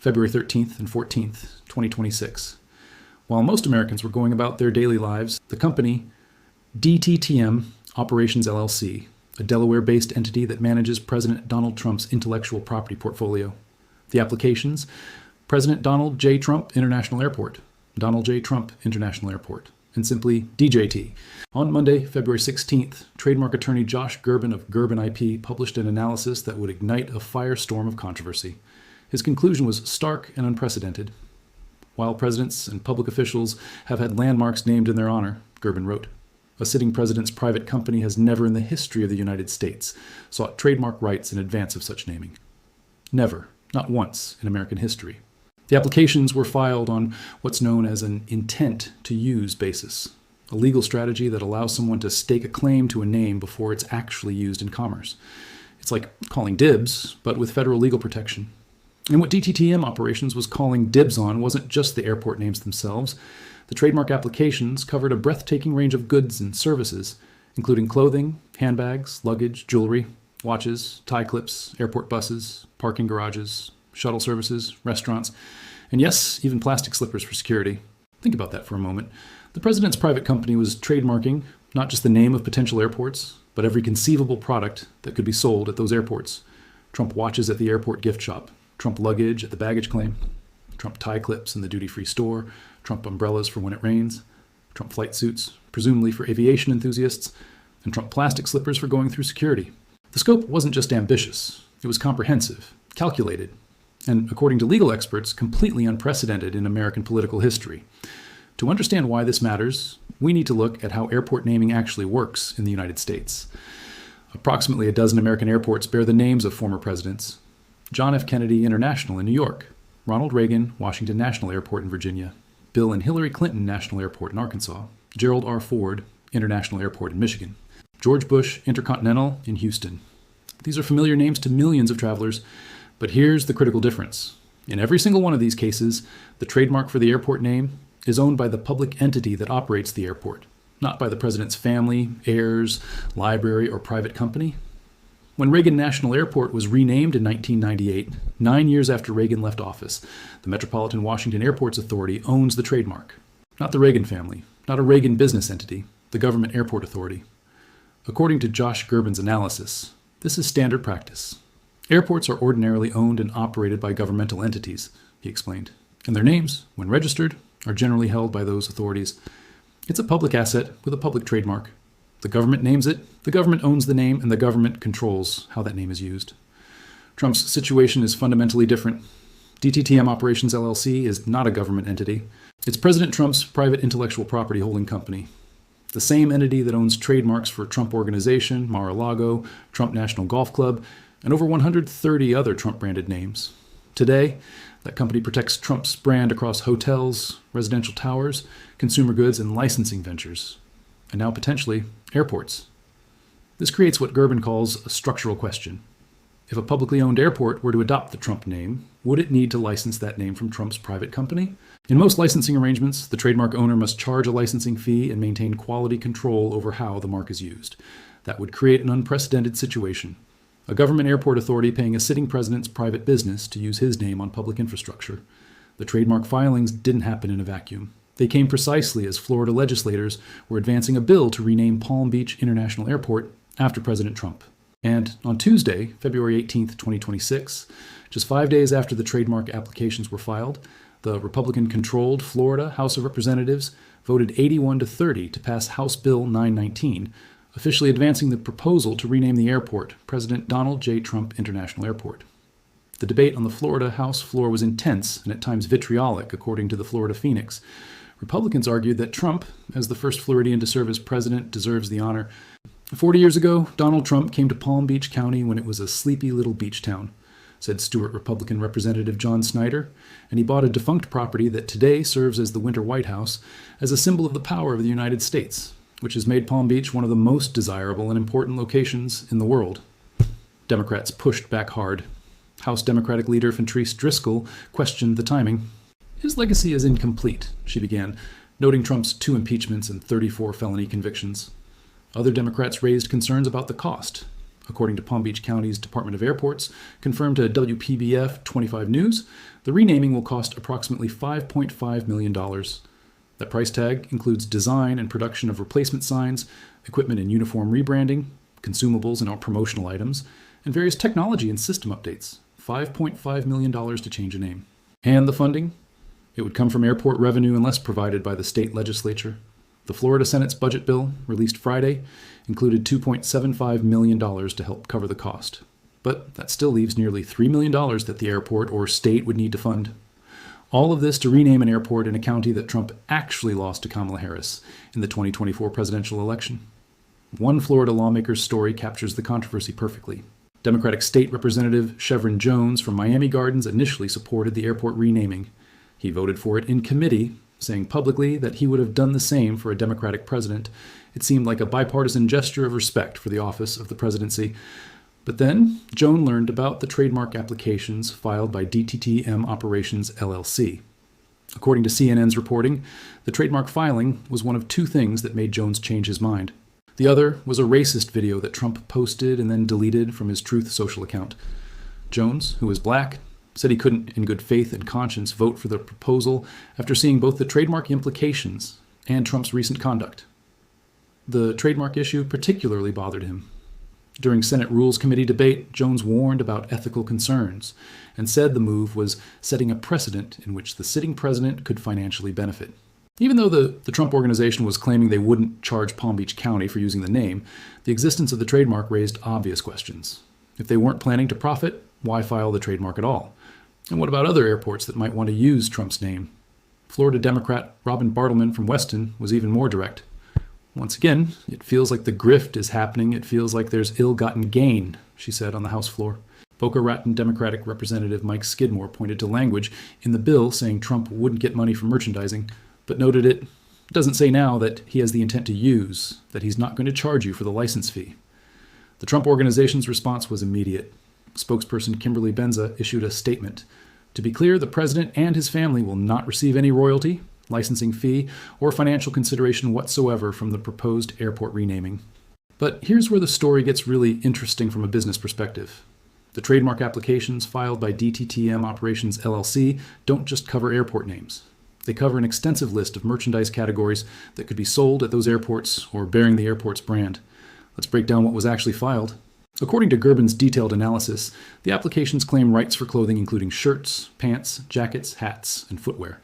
February 13th and 14th, 2026. While most Americans were going about their daily lives, the company DTTM Operations LLC, a Delaware-based entity that manages President Donald Trump's intellectual property portfolio. The applications: President Donald J. Trump International Airport, Donald J. Trump International Airport, and simply DJT. On Monday, February 16th, trademark attorney Josh Gerben of Gerben IP published an analysis that would ignite a firestorm of controversy. His conclusion was stark and unprecedented. While presidents and public officials have had landmarks named in their honor, Gerben wrote, a sitting president's private company has never in the history of the United States sought trademark rights in advance of such naming. Never, not once in American history. The applications were filed on what's known as an intent to use basis, a legal strategy that allows someone to stake a claim to a name before it's actually used in commerce. It's like calling dibs, but with federal legal protection. And what DTTM Operations was calling dibs on wasn't just the airport names themselves. The trademark applications covered a breathtaking range of goods and services, including clothing, handbags, luggage, jewelry, watches, tie clips, airport buses, parking garages, shuttle services, restaurants, and yes, even plastic slippers for security. Think about that for a moment. The president's private company was trademarking not just the name of potential airports, but every conceivable product that could be sold at those airports. Trump watches at the airport gift shop, Trump luggage at the baggage claim, Trump tie clips in the duty-free store, Trump umbrellas for when it rains, Trump flight suits, presumably for aviation enthusiasts, and Trump plastic slippers for going through security. The scope wasn't just ambitious, it was comprehensive, calculated, and, according to legal experts, completely unprecedented in American political history. To understand why this matters, we need to look at how airport naming actually works in the United States. Approximately a dozen American airports bear the names of former presidents: John F. Kennedy International in New York, Ronald Reagan Washington National Airport in Virginia, Bill and Hillary Clinton National Airport in Arkansas, Gerald R. Ford International Airport in Michigan, George Bush Intercontinental in Houston. These are familiar names to millions of travelers, but here's the critical difference. In every single one of these cases, the trademark for the airport name is owned by the public entity that operates the airport, not by the president's family, heirs, library, or private company. When Reagan National Airport was renamed in 1998, 9 years after Reagan left office, the Metropolitan Washington Airports Authority owns the trademark. Not the Reagan family, not a Reagan business entity, the government airport authority. According to Josh Gerben's analysis, this is standard practice. Airports are ordinarily owned and operated by governmental entities, he explained, and their names, when registered, are generally held by those authorities. It's a public asset with a public trademark. The government names it, the government owns the name, and the government controls how that name is used. Trump's situation is fundamentally different. DTTM Operations LLC is not a government entity. It's President Trump's private intellectual property holding company. The same entity that owns trademarks for Trump Organization, Mar-a-Lago, Trump National Golf Club, and over 130 other Trump-branded names. Today, that company protects Trump's brand across hotels, residential towers, consumer goods, and licensing ventures. And now potentially airports. This creates what Gerben calls a structural question. If a publicly owned airport were to adopt the Trump name, would it need to license that name from Trump's private company? In most licensing arrangements, the trademark owner must charge a licensing fee and maintain quality control over how the mark is used. That would create an unprecedented situation. A government airport authority paying a sitting president's private business to use his name on public infrastructure. The trademark filings didn't happen in a vacuum. They came precisely as Florida legislators were advancing a bill to rename Palm Beach International Airport after President Trump. And on Tuesday, February 18th, 2026, just 5 days after the trademark applications were filed, the Republican-controlled Florida House of Representatives voted 81-30 to pass House Bill 919, officially advancing the proposal to rename the airport President Donald J. Trump International Airport. The debate on the Florida House floor was intense and at times vitriolic, according to the Florida Phoenix. Republicans argued that Trump, as the first Floridian to serve as president, deserves the honor. 40 years ago, Donald Trump came to Palm Beach County when it was a sleepy little beach town, said Stewart Republican Representative John Snyder, and he bought a defunct property that today serves as the Winter White House as a symbol of the power of the United States, which has made Palm Beach one of the most desirable and important locations in the world. Democrats pushed back hard. House Democratic leader Fentrice Driscoll questioned the timing. His legacy is incomplete, she began, noting Trump's 2 impeachments and 34 felony convictions. Other Democrats raised concerns about the cost. According to Palm Beach County's Department of Airports, confirmed to WPBF 25 News, The renaming will cost approximately $5.5 million. That price tag includes design and production of replacement signs, equipment and uniform rebranding, consumables and promotional items, and various technology and system updates. $5.5 million to change a name. And the funding? It would come from airport revenue unless provided by the state legislature. The Florida Senate's budget bill, released Friday, included $2.75 million to help cover the cost. But that still leaves nearly $3 million that the airport or state would need to fund. All of this to rename an airport in a county that Trump actually lost to Kamala Harris in the 2024 presidential election. One Florida lawmaker's story captures the controversy perfectly. Democratic State Representative Chevron Jones from Miami Gardens initially supported the airport renaming. He voted for it in committee, saying publicly that he would have done the same for a Democratic president. It seemed like a bipartisan gesture of respect for the office of the presidency. But then, Joan learned about the trademark applications filed by DTTM Operations LLC. According to CNN's reporting, the trademark filing was one of two things that made Jones change his mind. The other was a racist video that Trump posted and then deleted from his Truth Social account. Jones, who is black, said he couldn't, in good faith and conscience, vote for the proposal after seeing both the trademark implications and Trump's recent conduct. The trademark issue particularly bothered him. During Senate Rules Committee debate, Jones warned about ethical concerns and said the move was setting a precedent in which the sitting president could financially benefit. Even though the Trump organization was claiming they wouldn't charge Palm Beach County for using the name, the existence of the trademark raised obvious questions. If they weren't planning to profit, why file the trademark at all? And what about other airports that might want to use Trump's name? Florida Democrat Robin Bartleman from Weston was even more direct. Once again, it feels like the grift is happening. It feels like there's ill-gotten gain, she said on the House floor. Boca Raton Democratic Representative Mike Skidmore pointed to language in the bill saying Trump wouldn't get money from merchandising, but noted it doesn't say now that he has the intent to use, that he's not going to charge you for the license fee. The Trump organization's response was immediate. Spokesperson Kimberly Benza issued a statement. To be clear, the president and his family will not receive any royalty, licensing fee, or financial consideration whatsoever from the proposed airport renaming. But here's where the story gets really interesting from a business perspective. The trademark applications filed by DTTM Operations LLC don't just cover airport names. They cover an extensive list of merchandise categories that could be sold at those airports or bearing the airport's brand. Let's break down what was actually filed. According to Gerben's detailed analysis, the applications claim rights for clothing including shirts, pants, jackets, hats, and footwear,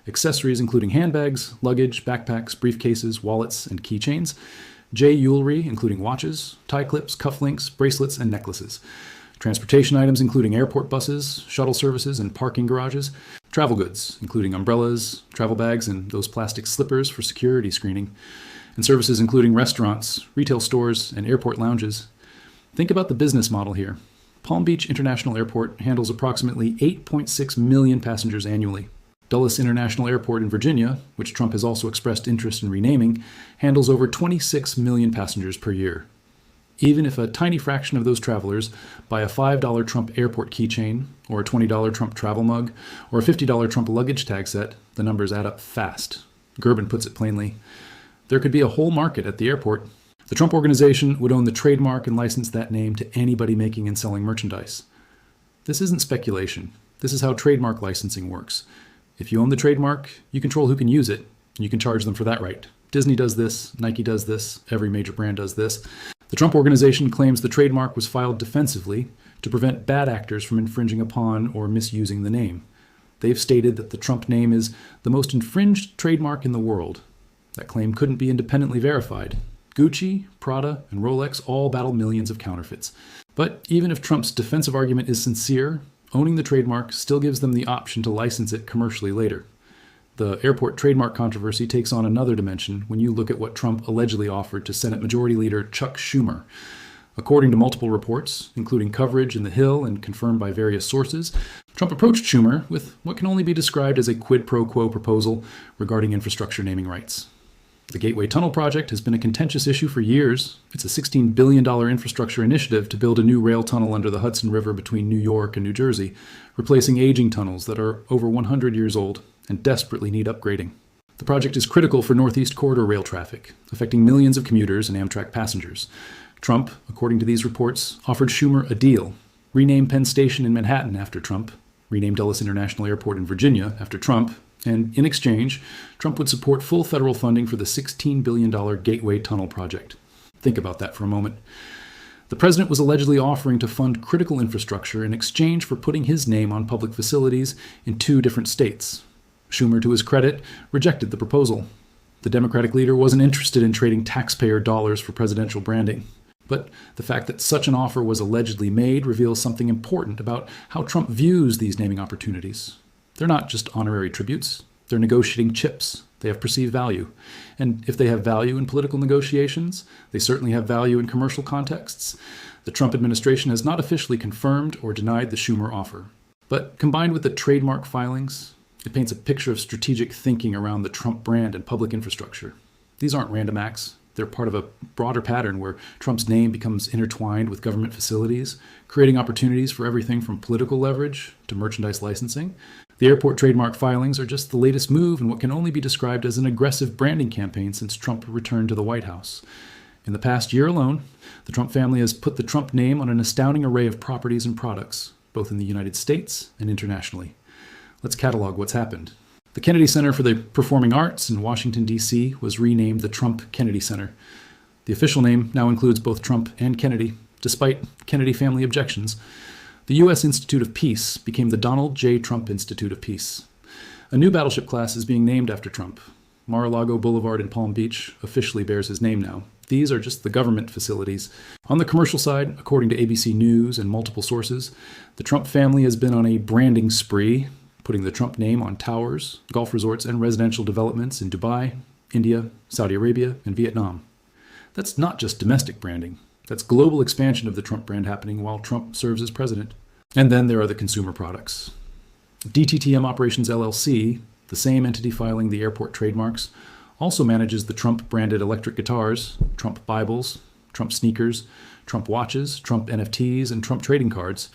accessories including handbags, luggage, backpacks, briefcases, wallets, and keychains, jewelry including watches, tie clips, cufflinks, bracelets, and necklaces, transportation items including airport buses, shuttle services, and parking garages, travel goods including umbrellas, travel bags, and those plastic slippers for security screening, and services including restaurants, retail stores, and airport lounges. Think about the business model here. Palm Beach International Airport handles approximately 8.6 million passengers annually. Dulles International Airport in Virginia, which Trump has also expressed interest in renaming, handles over 26 million passengers per year. Even if a tiny fraction of those travelers buy a $5 Trump airport keychain, or a $20 Trump travel mug, or a $50 Trump luggage tag set, the numbers add up fast. Gerben puts it plainly. There could be a whole market at the airport. The Trump organization would own the trademark and license that name to anybody making and selling merchandise. This isn't speculation. This is how trademark licensing works. If you own the trademark, you control who can use it, and you can charge them for that right. Disney does this, Nike does this, every major brand does this. The Trump organization claims the trademark was filed defensively to prevent bad actors from infringing upon or misusing the name. They've stated that the Trump name is the most infringed trademark in the world. That claim couldn't be independently verified. Gucci, Prada, and Rolex all battle millions of counterfeits. But even if Trump's defensive argument is sincere, owning the trademark still gives them the option to license it commercially later. The airport trademark controversy takes on another dimension when you look at what Trump allegedly offered to Senate Majority Leader Chuck Schumer. According to multiple reports, including coverage in The Hill and confirmed by various sources, Trump approached Schumer with what can only be described as a quid pro quo proposal regarding infrastructure naming rights. The Gateway Tunnel project has been a contentious issue for years. It's a $16 billion infrastructure initiative to build a new rail tunnel under the Hudson River between New York and New Jersey, replacing aging tunnels that are over 100 years old and desperately need upgrading. The project is critical for Northeast Corridor rail traffic, affecting millions of commuters and Amtrak passengers. Trump, according to these reports, offered Schumer a deal. Rename Penn Station in Manhattan after Trump. renamed Dulles International Airport in Virginia after Trump, and in exchange, Trump would support full federal funding for the $16 billion Gateway Tunnel project. Think about that for a moment. The president was allegedly offering to fund critical infrastructure in exchange for putting his name on public facilities in 2 different states. Schumer, to his credit, rejected the proposal. The Democratic leader wasn't interested in trading taxpayer dollars for presidential branding. But the fact that such an offer was allegedly made reveals something important about how Trump views these naming opportunities. They're not just honorary tributes. They're negotiating chips. They have perceived value. And if they have value in political negotiations, they certainly have value in commercial contexts. The Trump administration has not officially confirmed or denied the Schumer offer. But combined with the trademark filings, it paints a picture of strategic thinking around the Trump brand and public infrastructure. These aren't random acts. They're part of a broader pattern where Trump's name becomes intertwined with government facilities, creating opportunities for everything from political leverage to merchandise licensing. The airport trademark filings are just the latest move in what can only be described as an aggressive branding campaign since Trump returned to the White House. In the past year alone, the Trump family has put the Trump name on an astounding array of properties and products, both in the United States and internationally. Let's catalog what's happened. The Kennedy Center for the Performing Arts in Washington, D.C. was renamed the Trump Kennedy Center. The official name now includes both Trump and Kennedy, despite Kennedy family objections. The U.S. Institute of Peace became the Donald J. Trump Institute of Peace. A new battleship class is being named after Trump. Mar-a-Lago Boulevard in Palm Beach officially bears his name now. These are just the government facilities. On the commercial side, according to ABC News and multiple sources, the Trump family has been on a branding spree, putting the Trump name on towers, golf resorts, and residential developments in Dubai, India, Saudi Arabia, and Vietnam. That's not just domestic branding. That's global expansion of the Trump brand happening while Trump serves as president. And then there are the consumer products. DTTM Operations LLC, the same entity filing the airport trademarks, also manages the Trump-branded electric guitars, Trump Bibles, Trump sneakers, Trump watches, Trump NFTs, and Trump trading cards.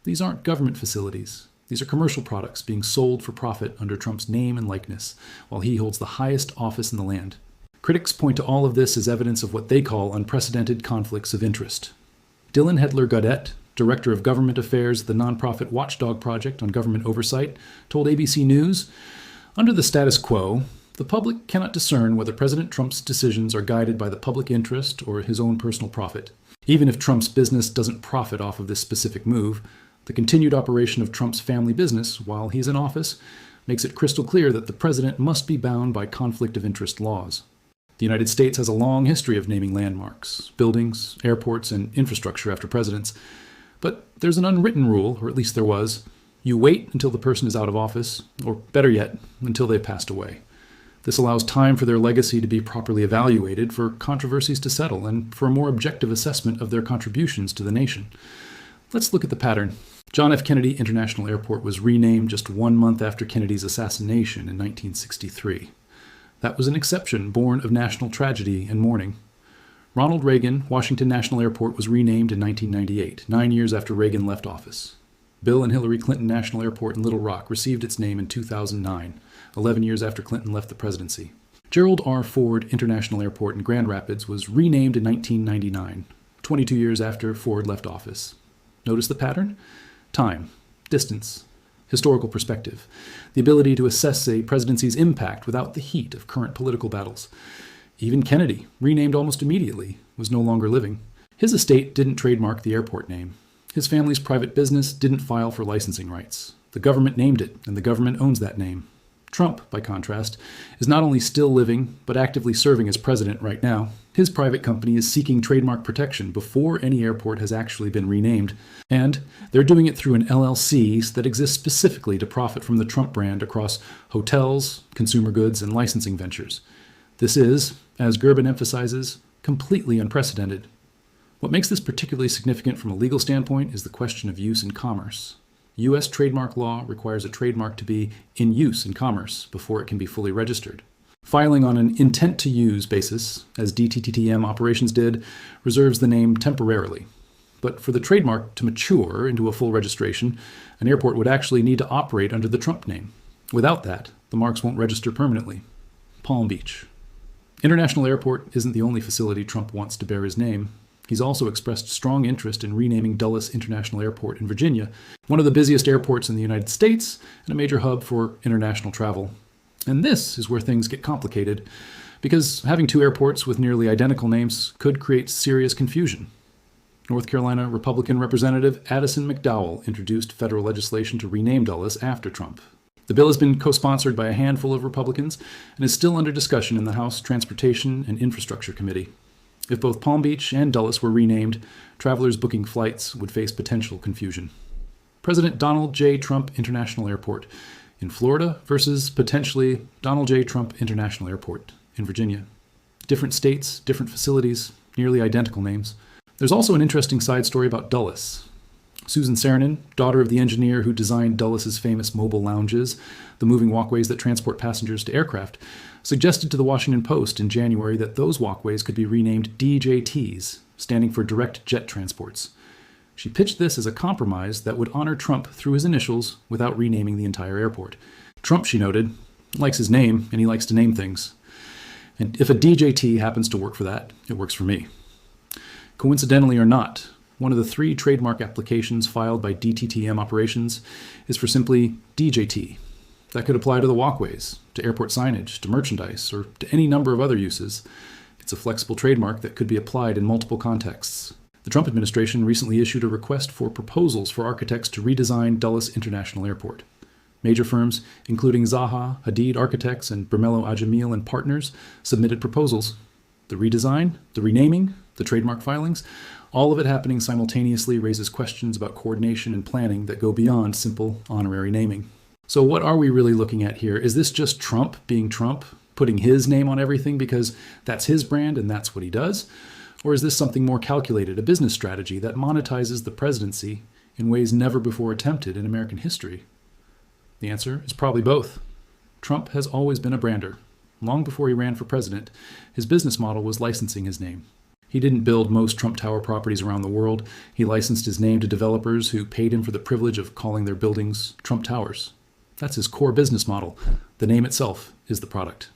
These aren't government facilities. These are commercial products being sold for profit under Trump's name and likeness, while he holds the highest office in the land. Critics point to all of this as evidence of what they call unprecedented conflicts of interest. Dylan Hedler-Gaudet, Director of Government Affairs at the nonprofit Watchdog Project on Government Oversight, told ABC News, "Under the status quo, the public cannot discern whether President Trump's decisions are guided by the public interest or his own personal profit. Even if Trump's business doesn't profit off of this specific move, the continued operation of Trump's family business while he's in office makes it crystal clear that the president must be bound by conflict of interest laws. The United States has a long history of naming landmarks, buildings, airports, and infrastructure after presidents. But there's an unwritten rule, or at least there was. You wait until the person is out of office, or better yet, until they've passed away. This allows time for their legacy to be properly evaluated, for controversies to settle, and for a more objective assessment of their contributions to the nation. Let's look at the pattern. John F. Kennedy International Airport was renamed just 1 month after Kennedy's assassination in 1963. That was an exception born of national tragedy and mourning. Ronald Reagan Washington National Airport was renamed in 1998, 9 years after Reagan left office. Bill and Hillary Clinton National Airport in Little Rock received its name in 2009, 11 years after Clinton left the presidency. Gerald R. Ford International Airport in Grand Rapids was renamed in 1999, 22 years after Ford left office. Notice the pattern? Time, distance, historical perspective, the ability to assess a presidency's impact without the heat of current political battles. Even Kennedy, renamed almost immediately, was no longer living. His estate didn't trademark the airport name. His family's private business didn't file for licensing rights. The government named it, and the government owns that name. Trump, by contrast, is not only still living, but actively serving as president right now. His private company is seeking trademark protection before any airport has actually been renamed, and they're doing it through an LLC that exists specifically to profit from the Trump brand across hotels, consumer goods, and licensing ventures. This is, as Gerben emphasizes, completely unprecedented. What makes this particularly significant from a legal standpoint is the question of use in commerce. U.S. trademark law requires a trademark to be in use in commerce before it can be fully registered. Filing on an intent-to-use basis, as DTTM Operations did, reserves the name temporarily. But for the trademark to mature into a full registration, an airport would actually need to operate under the Trump name. Without that, the marks won't register permanently. Palm Beach. International Airport isn't the only facility Trump wants to bear his name. He's also expressed strong interest in renaming Dulles International Airport in Virginia, one of the busiest airports in the United States and a major hub for international travel. And this is where things get complicated, because having two airports with nearly identical names could create serious confusion. North Carolina Republican Representative Addison McDowell introduced federal legislation to rename Dulles after Trump. The bill has been co-sponsored by a handful of Republicans and is still under discussion in the House Transportation and Infrastructure Committee. If both Palm Beach and Dulles were renamed, travelers booking flights would face potential confusion. President Donald J. Trump International Airport in Florida versus potentially Donald J. Trump International Airport in Virginia. Different states, different facilities, nearly identical names. There's also an interesting side story about Dulles. Susan Saranin, daughter of the engineer who designed Dulles's famous mobile lounges, the moving walkways that transport passengers to aircraft, suggested to the Washington Post in January that those walkways could be renamed DJTs, standing for Direct Jet Transports. She pitched this as a compromise that would honor Trump through his initials without renaming the entire airport. Trump, she noted, likes his name and he likes to name things. And if a DJT happens to work for that, it works for me. Coincidentally or not, one of the 3 trademark applications filed by DTTM Operations is for simply DJT. That could apply to the walkways, to airport signage, to merchandise, or to any number of other uses. It's a flexible trademark that could be applied in multiple contexts. The Trump administration recently issued a request for proposals for architects to redesign Dulles International Airport. Major firms, including Zaha Hadid Architects and Bermelo Ajamil and Partners, submitted proposals. The redesign, the renaming, the trademark filings, all of it happening simultaneously raises questions about coordination and planning that go beyond simple honorary naming. So what are we really looking at here? Is this just Trump being Trump, putting his name on everything because that's his brand and that's what he does? Or is this something more calculated, a business strategy that monetizes the presidency in ways never before attempted in American history? The answer is probably both. Trump has always been a brander. Long before he ran for president, his business model was licensing his name. He didn't build most Trump Tower properties around the world. He licensed his name to developers who paid him for the privilege of calling their buildings Trump Towers. That's his core business model. The name itself is the product.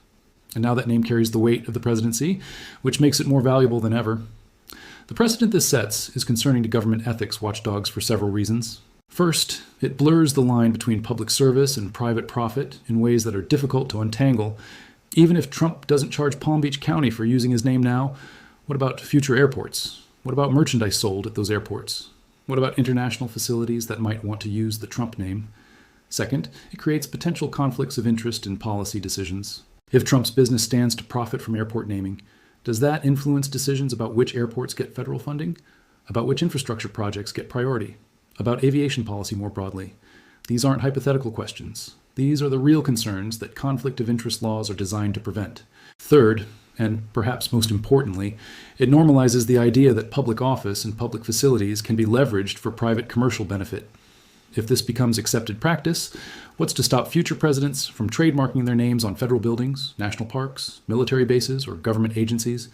And now that name carries the weight of the presidency, which makes it more valuable than ever. The precedent this sets is concerning to government ethics watchdogs for several reasons. First, it blurs the line between public service and private profit in ways that are difficult to untangle. Even if Trump doesn't charge Palm Beach County for using his name now, what about future airports? What about merchandise sold at those airports? What about international facilities that might want to use the Trump name? Second, it creates potential conflicts of interest in policy decisions. If Trump's business stands to profit from airport naming, does that influence decisions about which airports get federal funding? About which infrastructure projects get priority? About aviation policy more broadly? These aren't hypothetical questions. These are the real concerns that conflict of interest laws are designed to prevent. Third, and perhaps most importantly, it normalizes the idea that public office and public facilities can be leveraged for private commercial benefit. If this becomes accepted practice, what's to stop future presidents from trademarking their names on federal buildings, national parks, military bases, or government agencies?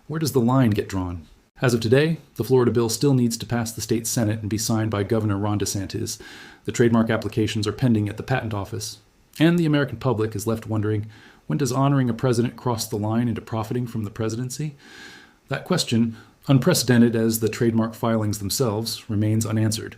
Where does the line get drawn? As of today, the Florida bill still needs to pass the state Senate and be signed by Governor Ron DeSantis. The trademark applications are pending at the Patent Office. And the American public is left wondering, when does honoring a president cross the line into profiting from the presidency? That question, unprecedented as the trademark filings themselves, remains unanswered.